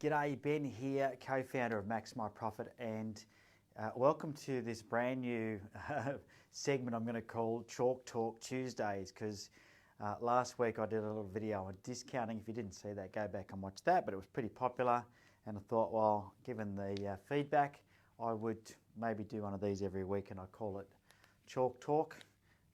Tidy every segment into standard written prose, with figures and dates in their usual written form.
G'day, Ben here, co-founder of Maxmyprofit, and welcome to this brand new segment I'm going to call Chalk Talk Tuesdays, because last week I did a little video on discounting. If you didn't see that, go back and watch that, but it was pretty popular, and I thought, well, given the feedback, I would maybe do one of these every week, and I call it Chalk Talk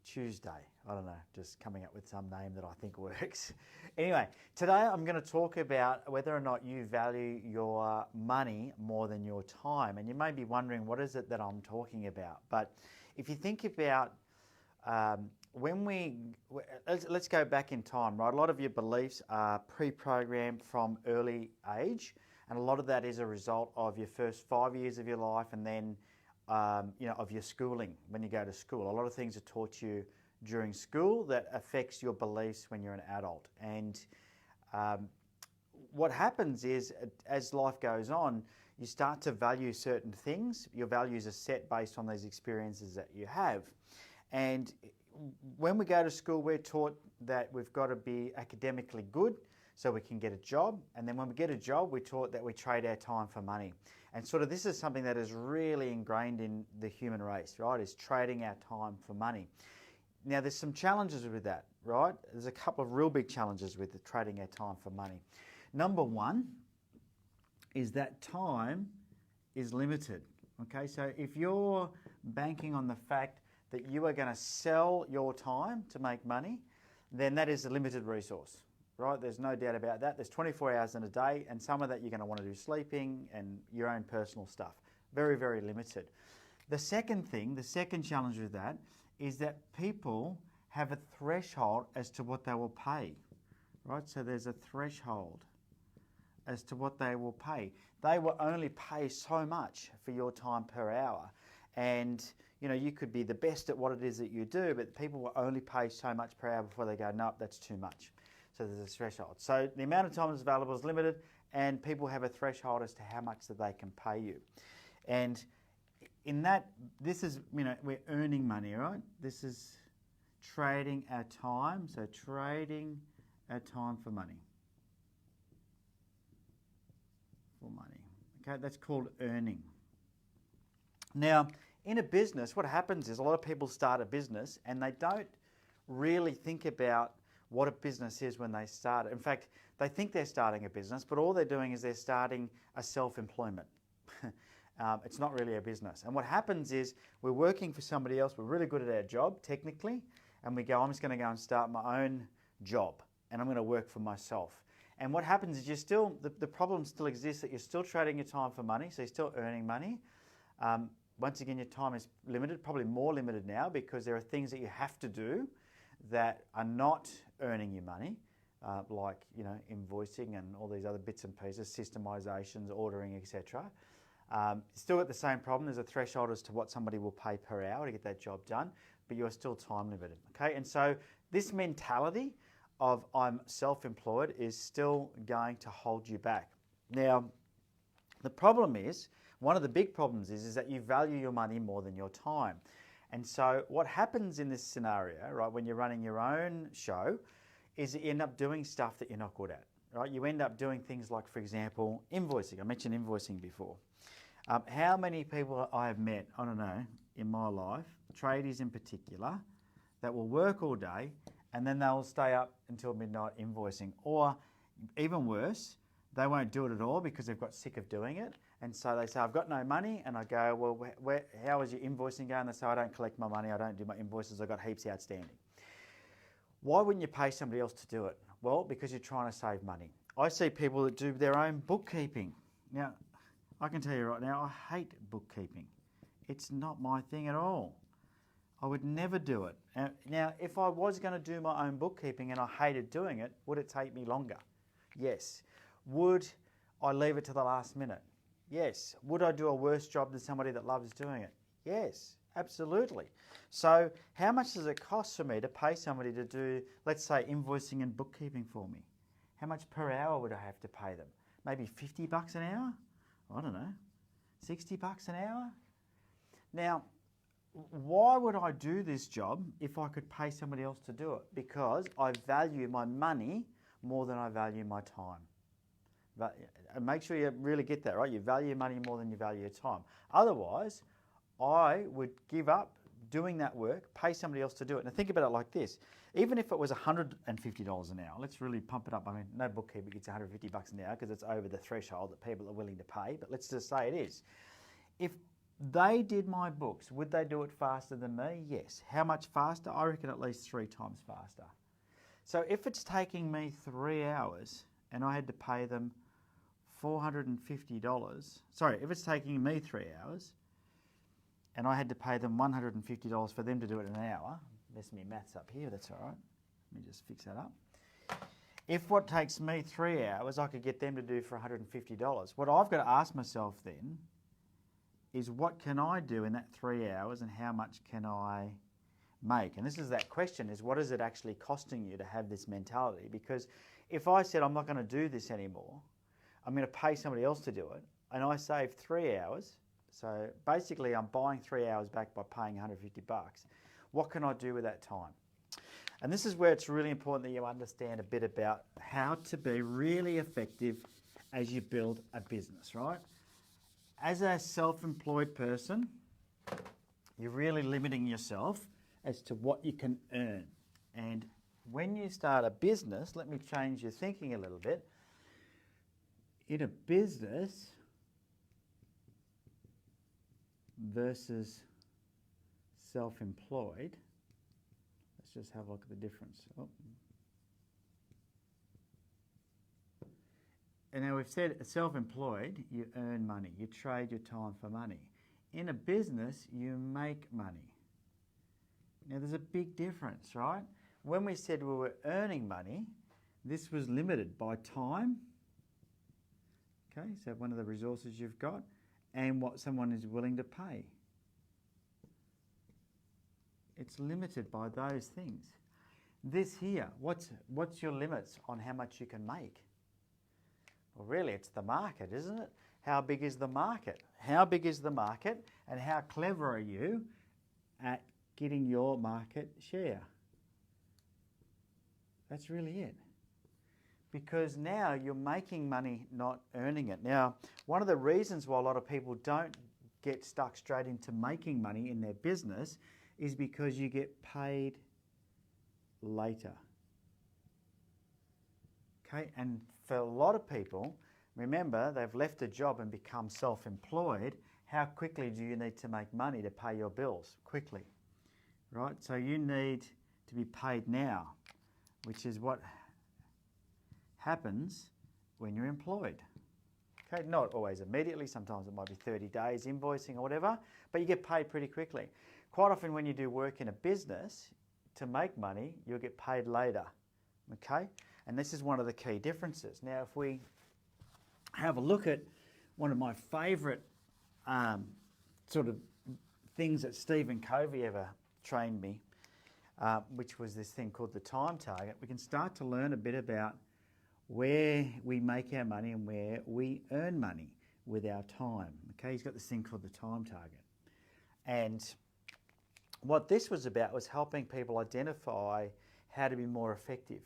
Tuesday. I don't know, just coming up with some name that I think works. Anyway, today I'm going to talk about whether or not you value your money more than your time. And you may be wondering, what is it that I'm talking about? But if you think about let's go back in time, right? A lot of your beliefs are pre-programmed from early age, and a lot of that is a result of your first 5 years of your life, and then of your schooling when you go to school. A lot of things are taught you during school that affects your beliefs when you're an adult. And what happens is, as life goes on, you start to value certain things. Your values are set based on these experiences that you have. And when we go to school, we're taught that we've got to be academically good so we can get a job. And then when we get a job, we're taught that we trade our time for money. And sort of this is something that is really ingrained in the human race, right? Is trading our time for money. Now, there's some challenges with that, right? There's a couple of real big challenges with trading our time for money. Number one is that time is limited, okay? So if you're banking on the fact that you are going to sell your time to make money, then that is a limited resource, right? There's no doubt about that. There's 24 hours in a day, and some of that you're going to want to do sleeping and your own personal stuff. Very, very limited. The second challenge with that is that people have a threshold as to what they will pay, right? So there's a threshold as to what they will pay. They will only pay so much for your time per hour. And, you could be the best at what it is that you do, but people will only pay so much per hour before they go, nope, that's too much. So there's a threshold. So the amount of time that's available is limited, and people have a threshold as to how much that they can pay you. And in that, this is, we're earning money, right? This is trading our time. So trading our time for money. Okay, that's called earning. Now, in a business, what happens is a lot of people start a business and they don't really think about what a business is when they start it. In fact, they think they're starting a business, but all they're doing is they're starting a self-employment. It's not really a business. And what happens is we're working for somebody else. We're really good at our job, technically, and we go, I'm just going to go and start my own job, and I'm going to work for myself. And what happens is the problem still exists, that you're still trading your time for money, so you're still earning money. Once again, your time is limited, probably more limited now, because there are things that you have to do that are not earning you money, like invoicing and all these other bits and pieces, systemizations, ordering, etc. Still at the same problem. There's a threshold as to what somebody will pay per hour to get that job done, but you're still time limited. Okay, and so this mentality of I'm self-employed is still going to hold you back. Now, the problem is, one of the big problems is that you value your money more than your time. And so what happens in this scenario, right, when you're running your own show, is that you end up doing stuff that you're not good at, right? You end up doing things like, for example, invoicing. I mentioned invoicing before. How many people I have met, I don't know, in my life, tradies in particular, that will work all day and then they'll stay up until midnight invoicing. Or even worse, they won't do it at all because they've got sick of doing it. And so they say, I've got no money. And I go, well, how is your invoicing going? They say, I don't collect my money. I don't do my invoices. I've got heaps outstanding. Why wouldn't you pay somebody else to do it? Well, because you're trying to save money. I see people that do their own bookkeeping. Now, I can tell you right now, I hate bookkeeping. It's not my thing at all. I would never do it. Now, if I was going to do my own bookkeeping and I hated doing it, would it take me longer? Yes. Would I leave it to the last minute? Yes. Would I do a worse job than somebody that loves doing it? Yes, absolutely. So how much does it cost for me to pay somebody to do, let's say, invoicing and bookkeeping for me? How much per hour would I have to pay them? Maybe $50 an hour? I don't know, $60 an hour? Now, why would I do this job if I could pay somebody else to do it? Because I value my money more than I value my time. And make sure you really get that, right? You value money more than you value your time. Otherwise, I would give up doing that work, pay somebody else to do it. Now think about it like this. Even if it was $150 an hour, let's really pump it up. I mean, no bookkeeper gets $150 an hour because it's over the threshold that people are willing to pay, but let's just say it is. If they did my books, would they do it faster than me? Yes. How much faster? I reckon at least 3 times faster. So if it's taking me 3 hours and I had to pay them $450, sorry, if it's taking me 3 hours and I had to pay them $150 for them to do it in an hour, mess me maths up here, that's all right. Let me just fix that up. If what takes me 3 hours, I could get them to do for $150. What I've got to ask myself then is what can I do in that 3 hours and how much can I make? And this is that question, is what is it actually costing you to have this mentality? Because if I said I'm not going to do this anymore, I'm going to pay somebody else to do it, and I save 3 hours, so basically I'm buying 3 hours back by paying $150. What can I do with that time? And this is where it's really important that you understand a bit about how to be really effective as you build a business, right? As a self-employed person, you're really limiting yourself as to what you can earn. And when you start a business, let me change your thinking a little bit. In a business versus self-employed, let's just have a look at the difference. Oh. And now we've said self-employed, you earn money, you trade your time for money. In a business, you make money. Now there's a big difference, right? When we said we were earning money, this was limited by time, okay, so one of the resources you've got, and what someone is willing to pay. It's limited by those things. This here, what's your limits on how much you can make? Well, really, it's the market, isn't it? How big is the market? How big is the market, and how clever are you at getting your market share? That's really it. Because now you're making money, not earning it. Now, one of the reasons why a lot of people don't get stuck straight into making money in their business is because you get paid later. Okay, and for a lot of people, remember, they've left a job and become self-employed. How quickly do you need to make money to pay your bills? Quickly, right? So you need to be paid now, which is what happens when you're employed. Okay, not always immediately. Sometimes it might be 30 days invoicing or whatever, but you get paid pretty quickly. Quite often when you do work in a business, to make money, you'll get paid later, okay? And this is one of the key differences. Now, if we have a look at one of my favourite sort of things that Stephen Covey ever trained me, which was this thing called the time target, we can start to learn a bit about where we make our money and where we earn money with our time. Okay, he's got this thing called the time target. And what this was about was helping people identify how to be more effective.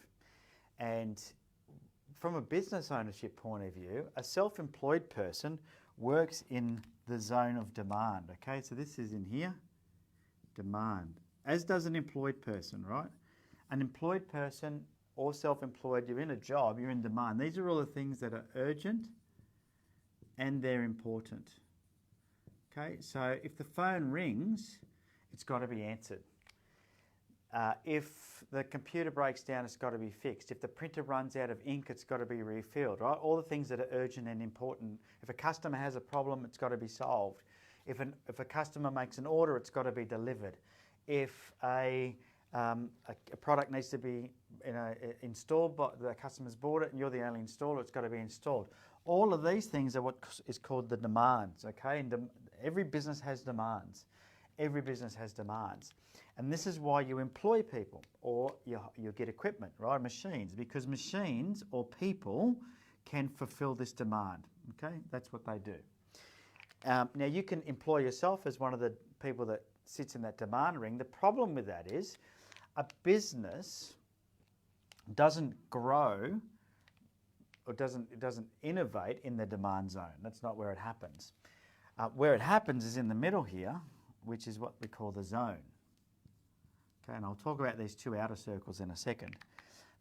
And from a business ownership point of view, a self-employed person works in the zone of demand. Okay, so this is in here, demand, as does an employed person, right? An employed person or self-employed, you're in a job, you're in demand. These are all the things that are urgent and they're important. Okay, so if the phone rings, it's got to be answered. If the computer breaks down, it's got to be fixed. If the printer runs out of ink, it's got to be refilled, right? All the things that are urgent and important. If a customer has a problem, it's got to be solved. If a customer makes an order, it's got to be delivered. If a product needs to be installed, but the customer's bought it and you're the only installer, it's got to be installed. All of these things are what is called the demands, okay? And every business has demands. Every business has demands. And this is why you employ people or you get equipment, right? Machines, because machines or people can fulfill this demand, okay? That's what they do. Now, you can employ yourself as one of the people that sits in that demand ring. The problem with that is a business doesn't grow it doesn't innovate in the demand zone. That's not where it happens. Where it happens is in the middle here, which is what we call the zone. Okay, and I'll talk about these two outer circles in a second.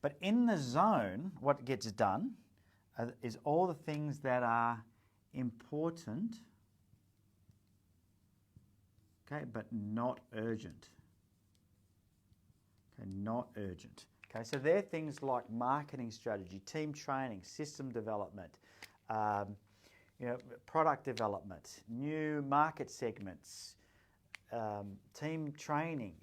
But in the zone, what gets done is all the things that are important, okay, but not urgent. Okay, not urgent. Okay, so they're things like marketing strategy, team training, system development, product development, new market segments, team training,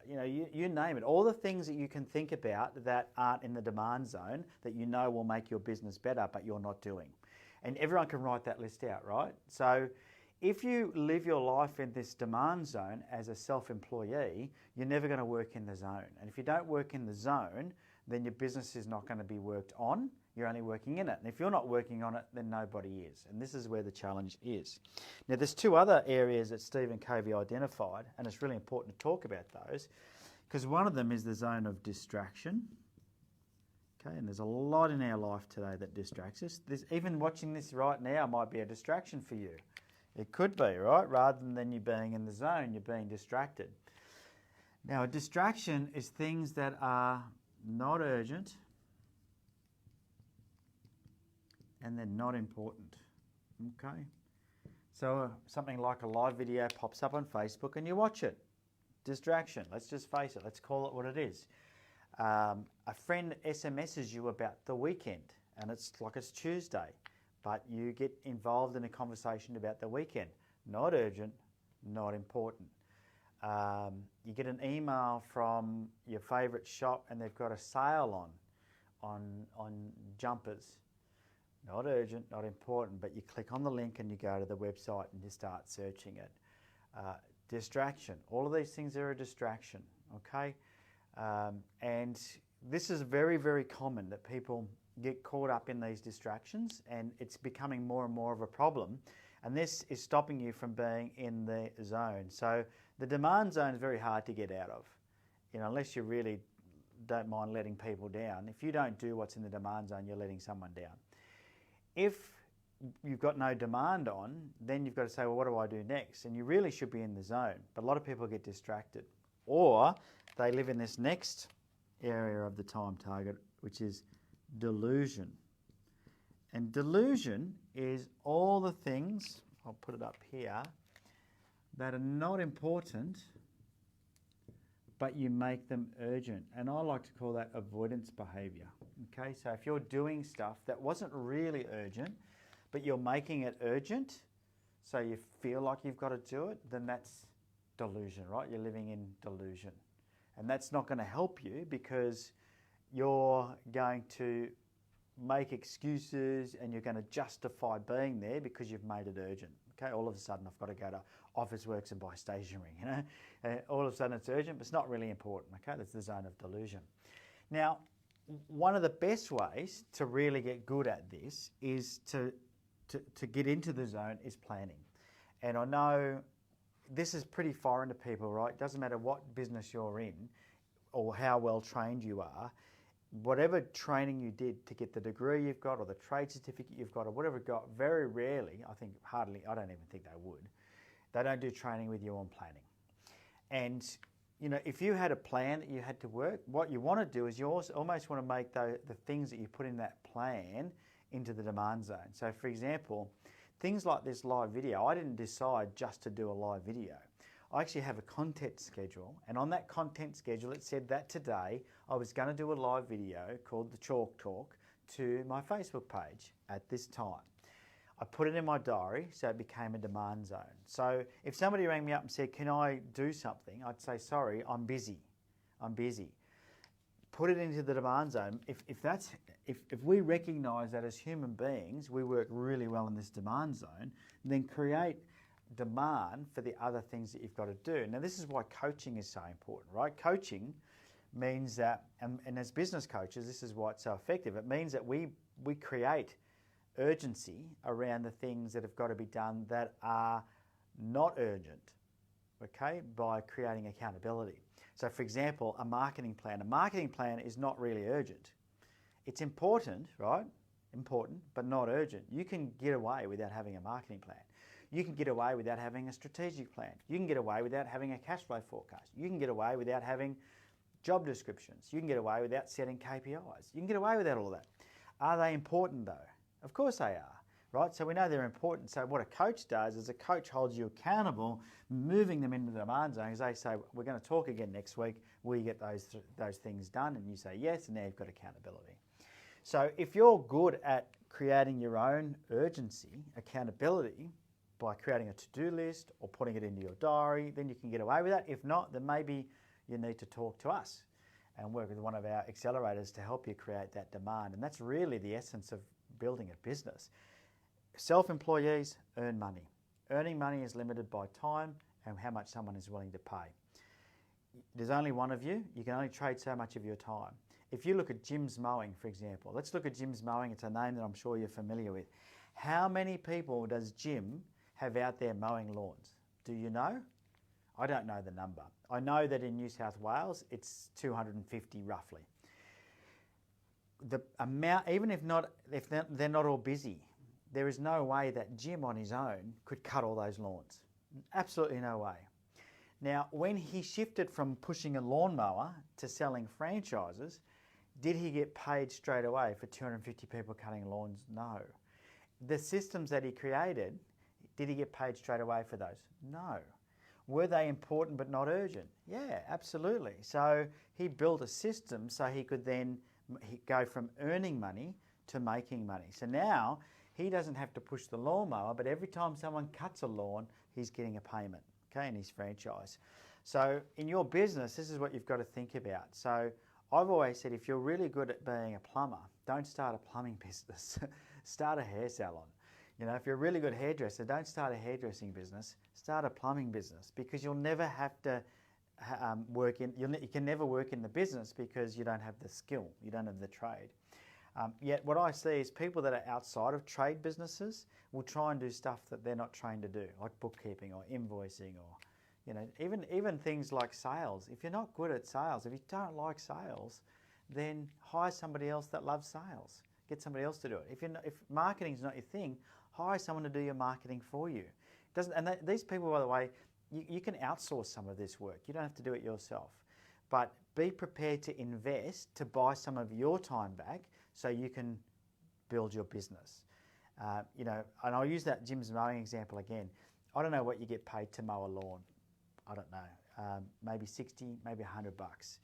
you name it. All the things that you can think about that aren't in the demand zone that you know will make your business better, but you're not doing. And everyone can write that list out, right? So if you live your life in this demand zone as a self-employee, you're never going to work in the zone. And if you don't work in the zone, then your business is not going to be worked on. You're only working in it. And if you're not working on it, then nobody is. And this is where the challenge is. Now, there's two other areas that Stephen Covey identified, and it's really important to talk about those, because one of them is the zone of distraction. Okay, and there's a lot in our life today that distracts us. Even watching this right now might be a distraction for you. It could be, right? Rather than you being in the zone, you're being distracted. Now, a distraction is things that are not urgent and they're not important, okay? So something like a live video pops up on Facebook and you watch it. Distraction, let's just face it, let's call it what it is. A friend SMSs you about the weekend and it's like it's Tuesday, but you get involved in a conversation about the weekend. Not urgent, not important. You get an email from your favourite shop and they've got a sale on jumpers. Not urgent, not important, but you click on the link and you go to the website and you start searching it. Distraction. All of these things are a distraction, okay? And this is very, very common that people get caught up in these distractions and it's becoming more and more of a problem. And this is stopping you from being in the zone. So the demand zone is very hard to get out of, unless you really don't mind letting people down. If you don't do what's in the demand zone, you're letting someone down. If you've got no demand on, then you've got to say, well, what do I do next? And you really should be in the zone. But a lot of people get distracted. Or they live in this next area of the time target, which is delusion. And delusion is all the things, I'll put it up here, that are not important, but you make them urgent. And I like to call that avoidance behaviour. Okay, so if you're doing stuff that wasn't really urgent, but you're making it urgent, so you feel like you've got to do it, then that's delusion, right? You're living in delusion. And that's not going to help you because you're going to make excuses and you're going to justify being there because you've made it urgent. Okay, all of a sudden I've got to go to Officeworks and buy stationery, all of a sudden it's urgent, but it's not really important. Okay, that's the zone of delusion. Now, one of the best ways to really get good at this is to get into the zone is planning. And I know this is pretty foreign to people, right? It doesn't matter what business you're in or how well trained you are. Whatever training you did to get the degree you've got or the trade certificate you've got or whatever you've got, very rarely, I don't even think they would. They don't do training with you on planning. And if you had a plan that you had to work, what you want to do is you almost want to make the things that you put in that plan into the demand zone. So for example, things like this live video, I didn't decide just to do a live video. I actually have a content schedule, and on that content schedule it said that today I was going to do a live video called the Chalk Talk to my Facebook page at this time. I put it in my diary, so it became a demand zone. So if somebody rang me up and said, can I do something? I'd say, sorry, I'm busy. Put it into the demand zone. If we recognise that as human beings, we work really well in this demand zone, then create demand for the other things that you've got to do. Now, this is why coaching is so important, right? Coaching means that, and as business coaches, this is why it's so effective. It means that we create urgency around the things that have got to be done that are not urgent, okay, by creating accountability. So, for example, a marketing plan. A marketing plan is not really urgent. It's important, right? important, but not urgent. You can get away without having a marketing plan. You can get away without having a strategic plan. You can get away without having a cash flow forecast. You can get away without having job descriptions. You can get away without setting KPIs. You can get away without all that. Are they important though? Of course they are, right? So we know they're important. So what a coach does is a coach holds you accountable, moving them into the demand zone. As they say, we're going to talk again next week. Will you get those things done? And you say yes, and now you've got accountability. So if you're good at creating your own urgency, accountability, by creating a to-do list or putting it into your diary, then you can get away with that. If not, then maybe you need to talk to us and work with one of our accelerators to help you create that demand. And that's really the essence of building a business. Self-employees earn money. Earning money is limited by time and how much someone is willing to pay. There's only one of you. You can only trade so much of your time. If you look at Jim's Mowing, for example, let's look at Jim's Mowing. It's a name that I'm sure you're familiar with. How many people does Jim have out there mowing lawns? Do you know? I don't know the number. I know that in New South Wales it's 250 roughly. The amount, even if they're not all busy, there is no way that Jim on his own could cut all those lawns. Absolutely no way. Now, when he shifted from pushing a lawnmower to selling franchises, did he get paid straight away for 250 people cutting lawns? No. The systems that he created, did he get paid straight away for those? No. Were they important but not urgent? Yeah, absolutely. So he built a system so he could then go from earning money to making money. So now he doesn't have to push the lawnmower, but every time someone cuts a lawn, he's getting a payment, okay, in his franchise. So in your business, this is what you've got to think about. So I've always said, if you're really good at being a plumber, don't start a plumbing business. Start a hair salon. You know, if you're a really good hairdresser, don't start a hairdressing business, start a plumbing business, because you'll never have to you can never work in the business because you don't have the skill, you don't have the trade. Yet what I see is people that are outside of trade businesses will try and do stuff that they're not trained to do, like bookkeeping or invoicing, or you know, even things like sales. If you're not good at sales, if you don't like sales, then hire somebody else that loves sales. Get somebody else to do it. If marketing's not your thing, hire someone to do your marketing for you. These people, by the way, you can outsource some of this work. You don't have to do it yourself. But be prepared to invest to buy some of your time back so you can build your business. You know, and I'll use that Jim's Mowing example again. I don't know what you get paid to mow a lawn. I don't know. Maybe 60, maybe $100.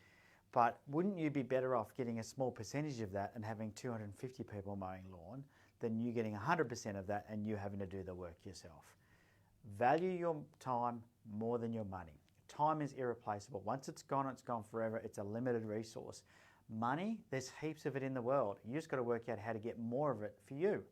But wouldn't you be better off getting a small percentage of that and having 250 people mowing lawn than you getting 100% of that and you having to do the work yourself? Value your time more than your money. Time is irreplaceable. Once it's gone forever. It's a limited resource. Money, there's heaps of it in the world. You just got to work out how to get more of it for you.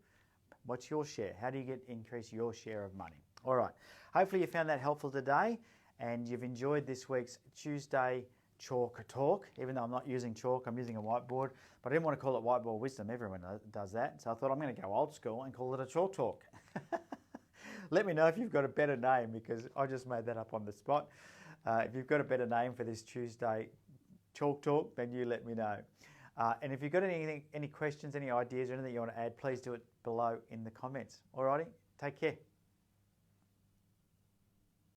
What's your share? How do you increase your share of money? All right. Hopefully you found that helpful today and you've enjoyed this week's Tuesday Chalk Talk. Even though I'm not using chalk, I'm using a whiteboard, but I didn't want to call it whiteboard wisdom. Everyone does that. So I thought I'm going to go old school and call it a Chalk Talk. Let me know if you've got a better name, because I just made that up on the spot. If you've got a better name for this Tuesday Chalk Talk, then you let me know. And if you've got any questions, any ideas, or anything you want to add, please do it below in the comments. Alrighty, take care.